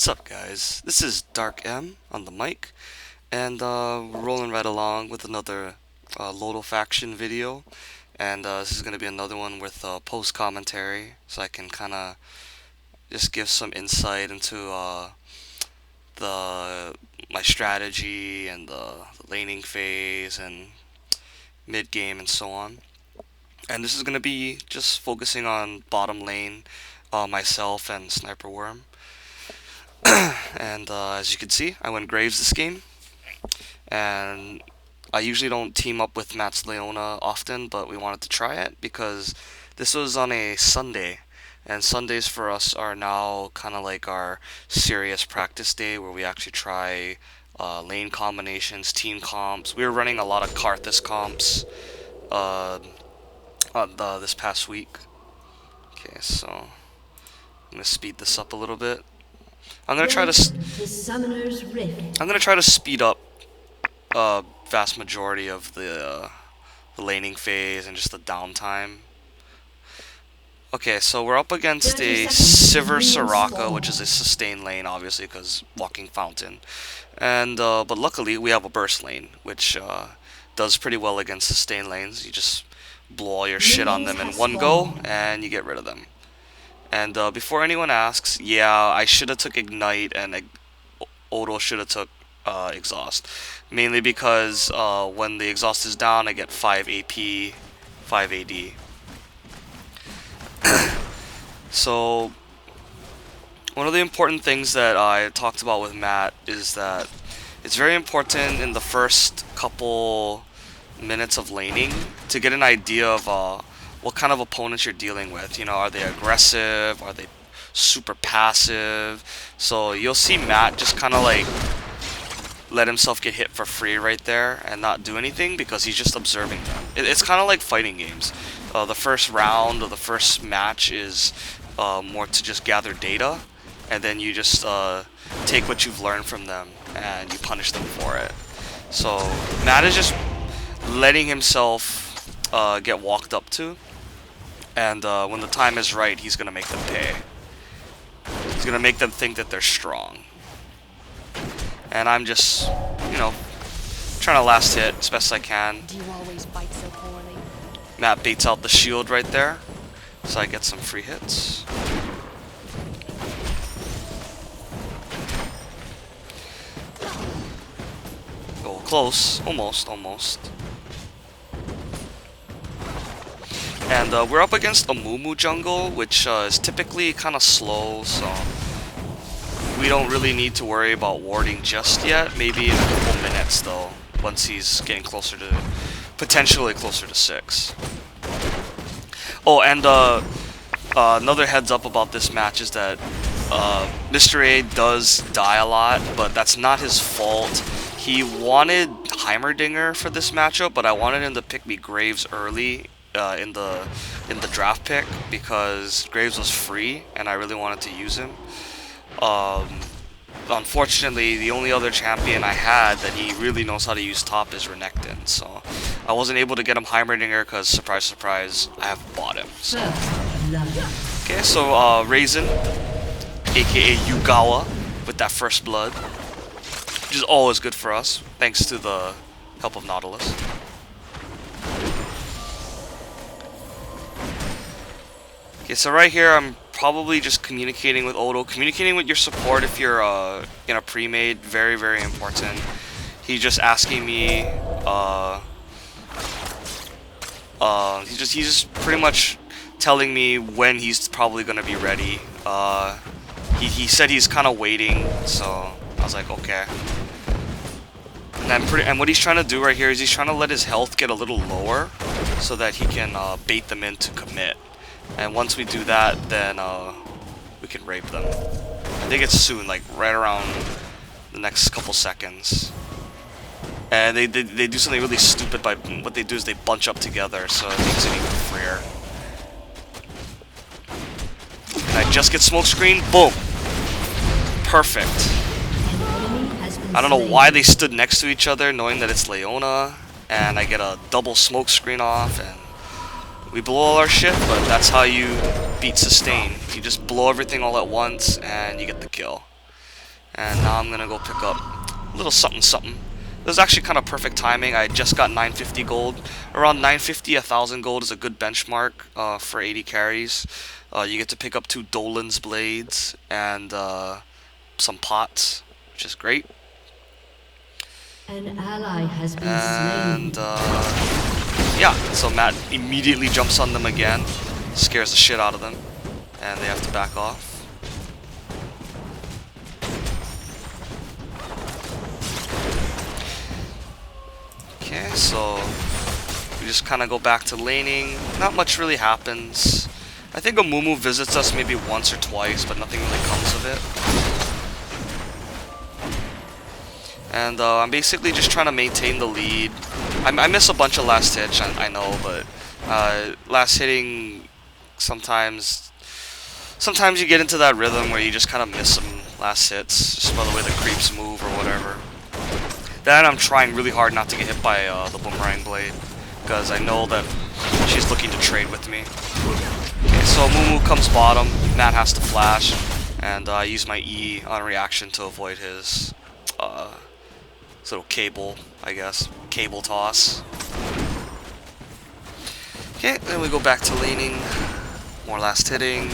What's up, guys? This is DarkM on the mic, and we're rolling right along with another LoLdo faction video, and this is going to be another one with post commentary, so I can kind of just give some insight into the my strategy and the laning phase and mid game and so on. And this is going to be just focusing on bottom lane, myself and sniperworm. And as you can see, I went Graves this game, and I usually don't team up with Matt's Leona often, but we wanted to try it because this was on a Sunday, and Sundays for us are now kind of like our serious practice day where we actually try lane combinations, team comps. We were running a lot of Karthus comps this past week. Okay, so I'm gonna speed this up a little bit. I'm gonna try to speed up vast majority of the laning phase and just the downtime. Okay, so we're up against a Sivir Soraka, which is a sustain lane, obviously, because Walking Fountain. And but luckily we have a burst lane, which does pretty well against sustain lanes. You just blow all your shit on them in one go, and you get rid of them. And before anyone asks, yeah, I should have took Ignite, and Odo should have took Exhaust. Mainly because when the Exhaust is down, I get 5 AP, 5 AD. So, one of the important things that I talked about with Matt is that it's very important in the first couple minutes of laning to get an idea of what kind of opponents you're dealing with. You know, are they aggressive? Are they super passive? So you'll see Matt just kind of like let himself get hit for free right there and not do anything because he's just observing them. It's kind of like fighting games. The first round or the first match is more to just gather data, and then you just take what you've learned from them and you punish them for it. So Matt is just letting himself get walked up to, and when the time is right, he's gonna make them pay. He's gonna make them think that they're strong. And I'm just, you know, trying to last hit as best I can. Do you always bite so poorly? Matt baits out the shield right there, so I get some free hits. Oh, close. Almost. And we're up against a Mumu jungle, which is typically kind of slow, so we don't really need to worry about warding just yet. Maybe in a couple minutes, though, once he's getting closer to, potentially closer to 6. Oh, and another heads up about this match is that MrEh does die a lot, but that's not his fault. He wanted Heimerdinger for this matchup, but I wanted him to pick me Graves early in the draft pick because Graves was free and I really wanted to use him. Unfortunately, the only other champion I had that he really knows how to use top is Renekton, so I wasn't able to get him Heimerdinger because, surprise, surprise, I have bought him. So. Okay, so Raisin, aka Yugawa, with that first blood, which is always good for us, thanks to the help of Nautilus. Okay, so right here I'm probably just communicating with Odo, communicating with your support if you're in a pre-made, very, very important. He's just asking me, he's just pretty much telling me when he's probably gonna be ready. He said he's kind of waiting, so I was like, okay. And what he's trying to do right here is he's trying to let his health get a little lower so that he can bait them into commit. And once we do that, then we can rape them. I think it's soon, like right around the next couple seconds. And they do something really stupid by what they do is they bunch up together, so it makes it even freer. And I just get smoke screen, boom, perfect. I don't know why they stood next to each other, knowing that it's Leona, and I get a double smoke screen off, and we blow all our shit, but that's how you beat sustain. You just blow everything all at once, and you get the kill. And now I'm gonna go pick up a little something something. This is actually kind of perfect timing. I just got 950 gold. Around 950, 1000 gold is a good benchmark for 80 carries. You get to pick up 2 Dolan's blades and some pots, which is great. An ally has been And slain. yeah, so Matt immediately jumps on them again, scares the shit out of them, and they have to back off. Okay, so we just kind of go back to laning. Not much really happens. I think a Mumu visits us maybe once or twice, but nothing really comes of it. And I'm basically just trying to maintain the lead. I miss a bunch of last hits, I know, but last hitting sometimes you get into that rhythm where you just kind of miss some last hits just by the way the creeps move or whatever. Then I'm trying really hard not to get hit by the boomerang blade, because I know that she's looking to trade with me. Okay, so Mumu comes bottom, Matt has to flash, and I use my E on reaction to avoid his little cable, I guess, cable toss. Okay, then we go back to laning, more last hitting,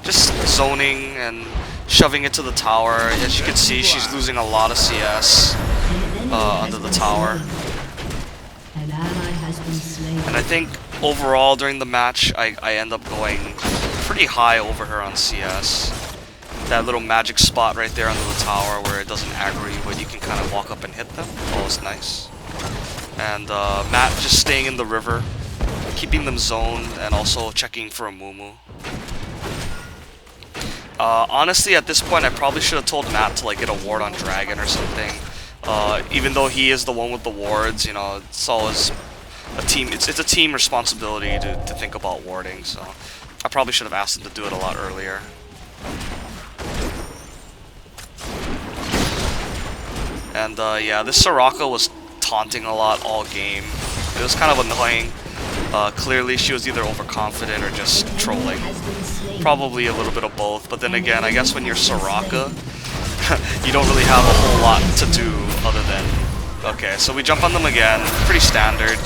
just zoning and shoving it to the tower. As you can see, she's losing a lot of CS under the tower. An ally has been slain. And I think overall during the match, I end up going pretty high over her on CS. That little magic spot right there under the tower where it doesn't aggro you, but you can kind of walk up and hit them. Oh, it's nice. And Matt just staying in the river, keeping them zoned, and also checking for a Mumu. Honestly, at this point, I probably should have told Matt to like get a ward on Dragon or something. Even though he is the one with the wards, you know, it's always a team. It's a team responsibility to think about warding. So I probably should have asked him to do it a lot earlier. And yeah, this Soraka was taunting a lot all game. It was kind of annoying. Clearly she was either overconfident or just trolling. Probably a little bit of both, but then again, I guess when you're Soraka, you don't really have a whole lot to do other than... Okay, so we jump on them again, pretty standard.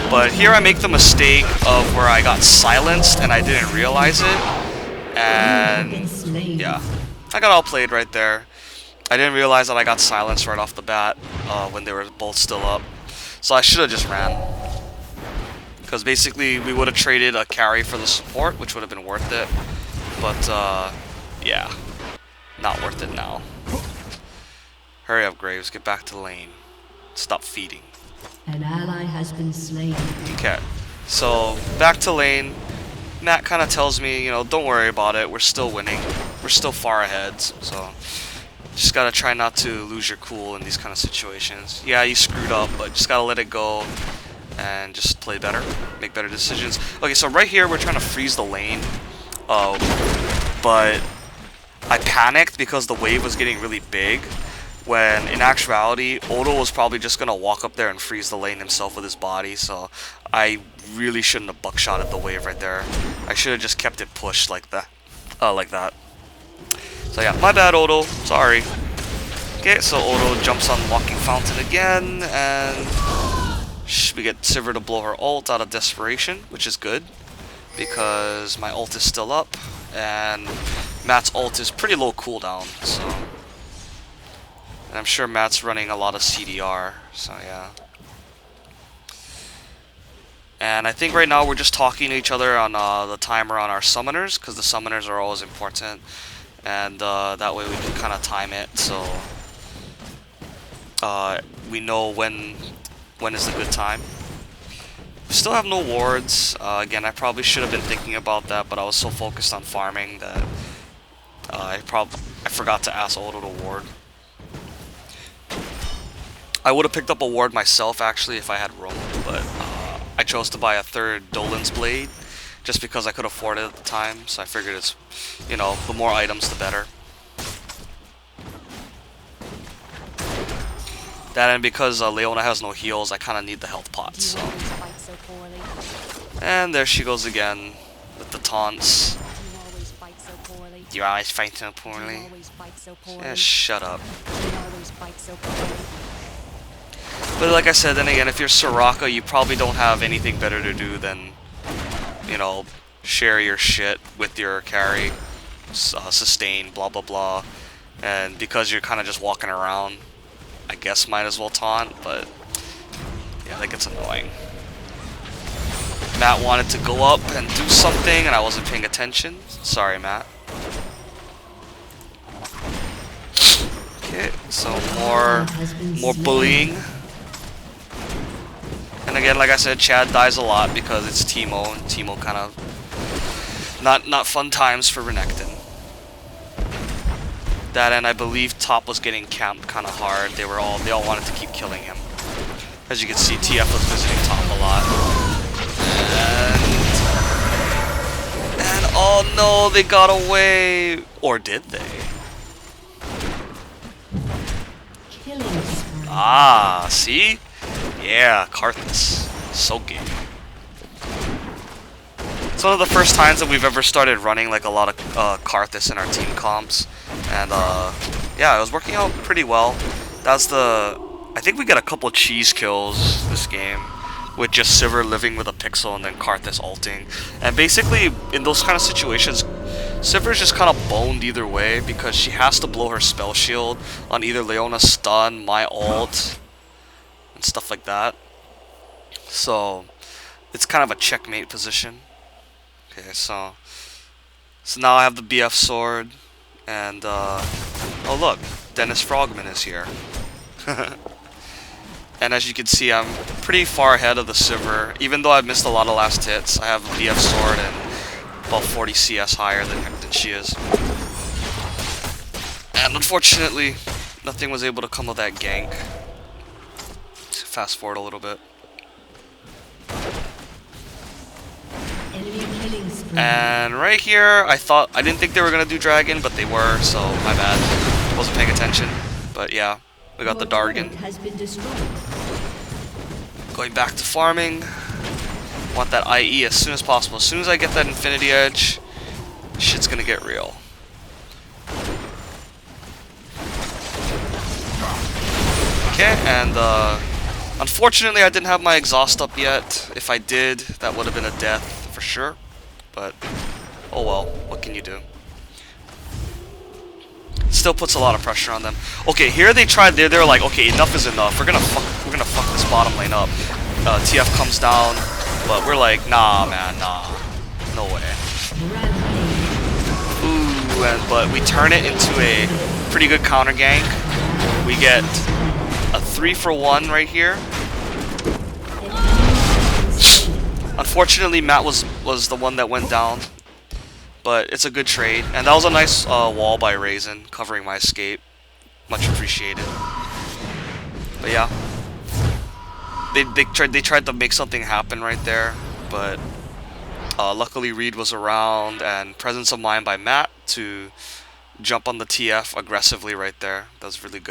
But here I make the mistake of where I got silenced and I didn't realize it. And yeah, I got outplayed right there. I didn't realize that I got silenced right off the bat when they were both still up. So I should have just ran. Because basically we would have traded a carry for the support, which would have been worth it. But yeah, not worth it now. Hurry up, Graves, get back to lane. Stop feeding. An ally has been slain. Okay, so back to lane. Matt kind of tells me, you know, don't worry about it, we're still winning. We're still far ahead, so just gotta try not to lose your cool in these kind of situations. Yeah, you screwed up, but just gotta let it go and just play better, make better decisions. Okay, so right here we're trying to freeze the lane, but I panicked because the wave was getting really big, when in actuality LoLdo was probably just gonna walk up there and freeze the lane himself with his body. So I really shouldn't have buckshotted the wave right there. I should have just kept it pushed like that. So yeah, my bad, LoLdo. Sorry. Okay, so LoLdo jumps on Walking Fountain again, and we get Sivir to blow her ult out of desperation, which is good, because my ult is still up, and Matt's ult is pretty low cooldown, so... And I'm sure Matt's running a lot of CDR, so yeah. And I think right now we're just talking to each other on the timer on our summoners, because the summoners are always important. And that way we can kind of time it, so we know when is a good time. We still have no wards. Again, I probably should have been thinking about that, but I was so focused on farming that I forgot to ask LoLdo to ward. I would have picked up a ward myself actually if I had room, but I chose to buy a third Dolan's blade just because I could afford it at the time, so I figured it's, you know, the more items the better. That and because Leona has no heals, I kind of need the health pots. So. And there she goes again with the taunts. You always fight so You poorly. always fight so poorly. Yeah, shut up. You always fight so poorly. But like I said, then again, if you're Soraka, you probably don't have anything better to do than, you know, share your shit with your carry, sustain, blah blah blah. And because you're kind of just walking around, I guess might as well taunt, but yeah, that gets annoying. Matt wanted to go up and do something, and I wasn't paying attention. Sorry, Matt. Okay, so more bullying. And again, like I said, Chad dies a lot because it's Teemo, and Teemo kind of not fun times for Renekton. That, and I believe top was getting camped kind of hard. They all wanted to keep killing him. As you can see, TF was visiting top a lot. And oh no, they got away. Or did they? Killing spree. Ah, see? Yeah, Karthus. So gay. It's one of the first times that we've ever started running like a lot of Karthus in our team comps. And yeah, it was working out pretty well. I think we got a couple cheese kills this game, with just Sivir living with a pixel and then Karthus ulting. And basically, in those kind of situations, Sivir's just kind of boned either way because she has to blow her spell shield on either Leona's stun, my ult, and stuff like that. So, it's kind of a checkmate position. Okay, so now I have the BF sword, and oh look, Dennis Frogman is here. And as you can see, I'm pretty far ahead of the Sivir. Even though I've missed a lot of last hits, I have a BF sword and about 40 CS higher than she is. And unfortunately, nothing was able to come of that gank. Let's fast forward a little bit. Enemy killing spree. And right here, I didn't think they were gonna do dragon, but they were, so my bad. Wasn't paying attention. But yeah, we got the Your turret Dargan. has been destroyed. Going back to farming. Want that IE as soon as possible. As soon as I get that Infinity Edge, shit's gonna get real. Okay, and unfortunately I didn't have my exhaust up yet. If I did, that would have been a death for sure. But oh well, what can you do? Still puts a lot of pressure on them. Okay, here they tried. They're like, okay, enough is enough. We're gonna fuck this bottom lane up. TF comes down, but we're like, nah, man, nah, no way. Ooh, but we turn it into a pretty good counter gank. We get a 3-for-1 right here. Unfortunately, Matt was the one that went down. But it's a good trade, and that was a nice wall by Raisin covering my escape. Much appreciated. But yeah, they tried to make something happen right there, but luckily Reed was around and presence of mind by Matt to jump on the TF aggressively right there. That was really good.